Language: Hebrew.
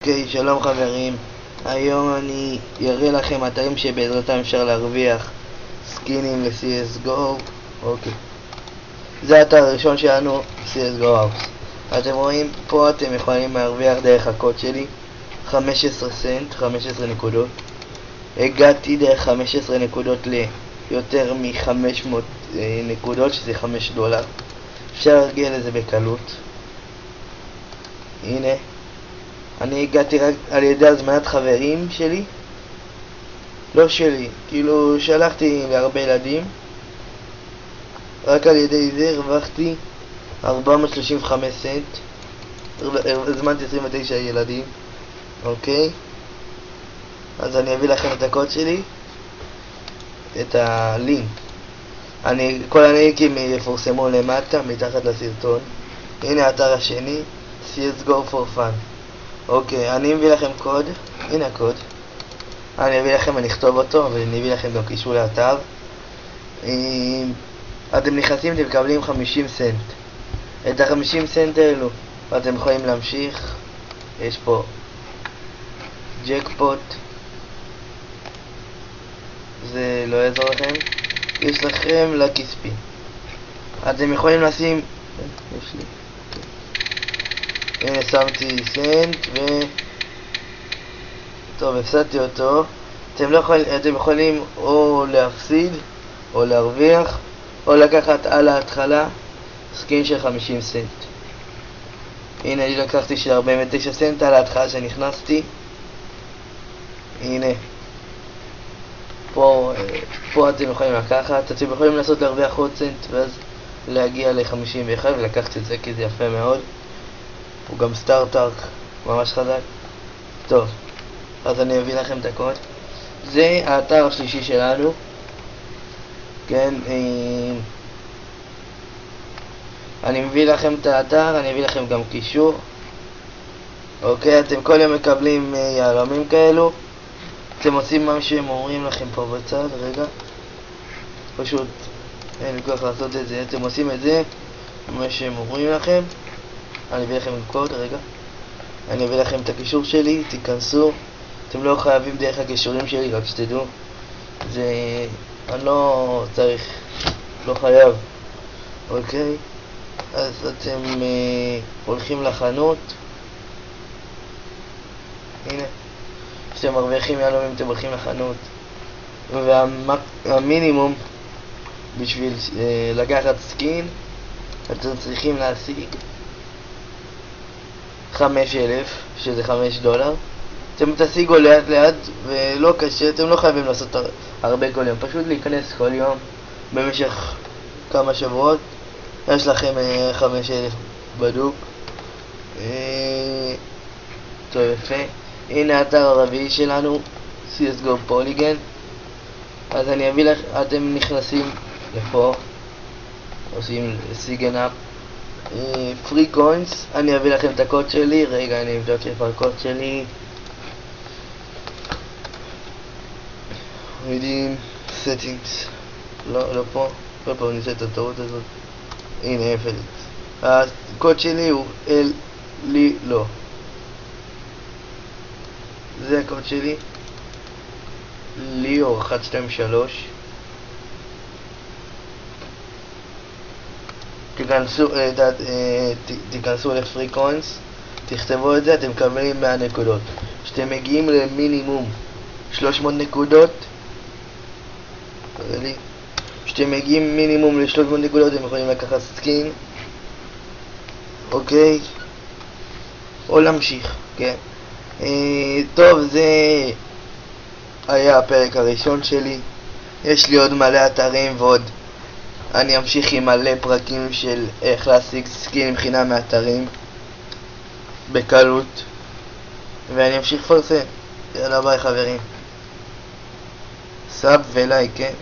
אוקיי, שלום חברים. היום אני אראה לכם אתרים שבעזרתם אפשר להרוויח סקינים ל-CSGO. אוקיי, זה האתר הראשון שלנו, CSGO House. אתם רואים פה, אתם יכולים להרוויח דרך הקוד שלי 15 סנט, 15 נקודות. הגעתי דרך 15 נקודות ליותר מ-500 נקודות, שזה $5. אפשר להגיע לזה בקלות. הנה, אני הגעתי רק על ידי הזמנת חברים שלי, לא שלי, כאילו שלחתי להרבה ילדים, רק על ידי זה הרווחתי 435 סנט, הזמנתי 29 ילדים. אוקיי, אז אני אביא לכם את הקוד שלי, את הלינק. כל הלינקים יפורסמו למטה, מתחת לסרטון. הנה האתר השני, CSGO for fun. אוקיי, אני מביא לכם קוד, הנה הקוד. אני אביא לכם, אני אכתוב אותו, ואני אביא לכם גם קישור לאתר. אתם נכנסים, אתם מקבלים 50 סנט. את ה-50 סנט האלו אתם יכולים להמשיך. יש פה ג'קפוט, זה לא יעזור לכם. יש לכם לקי ספין. אתם יכולים לשים, יש לי, הנה שמתי סנט טוב, הפסדתי אותו. אתם יכולים או להפסיד או להרוויח או לקחת על ההתחלה סקין של 50 סנט. הנה, אני לקחתי של 49 סנט על ההתחלה שנכנסתי. הנה, פה אתם יכולים לקחת, אתם יכולים לעשות להרוויח עוד סנט ואז להגיע ל-51 ולקחת את זה, כי זה יפה מאוד. הוא גם סטארט-ארק ממש חזק. טוב, אז אני אביא לכם את הקוד. זה האתר השלישי שלנו. כן, אני מביא לכם את האתר, אני אביא לכם גם קישור. אוקיי, אתם כל יום מקבלים יהלומים כאלו. אתם עושים מה שהם אומרים לכם פה בצד, רגע. פשוט אין לי כוח לעשות את זה. אתם עושים את זה, מה שהם אומרים לכם. אני אביא לכם קוד, רגע. אני אביא לכם את הקישור שלי, תיכנסו. אתם לא חייבים דרך הקישורים שלי, רק שתדעו. אני לא צריך, לא חייב. אוקיי? אז אתם הולכים לחנות. הנה. כשאתם מרוויחים יהלומים אתם הולכים לחנות. והמינימום בשביל לקחת סקין, אתם צריכים להשיג 5,000, שזה $5. אתם תשיגו לאט לאט ולא קשה, אתם לא חייבים לעשות הרבה כל יום, פשוט להיכנס כל יום במשך כמה שבועות, יש לכם 5,000 בדוק. טוב, יפה. הנה האתר הרביעי שלנו, CSGO Polygon. אז אני אביא לך, אתם נכנסים לפה, עושים סיגן אפ, פרי קוינס. אני אביא לכם את הקוד שלי, רגע אני אבדוק איפה הקוד שלי. reading settings, לא פה, כל פעם ניסה את הטעות הזאת. הנה, אפס. הקוד שלי הוא לא, זה הקוד שלי, ליאור 123. תיכנסו לפרי קוינס, תכתבו את זה, אתם מקבלים 100 נקודות. כשאתם מגיעים למינימום 300 נקודות, כשאתם מגיעים מינימום ל-300 נקודות אתם יכולים לקחת סקין. אוקיי, או להמשיך, כן. טוב, זה היה הפרק הראשון שלי. יש לי עוד מלא אתרים ועוד אני אמשיך עם מלא פרקים של איך להשיג סקינים חינם מאתרים בקלות, ואני אמשיך לפרסם. יאללה ביי חברים, סאב ולייק, כן?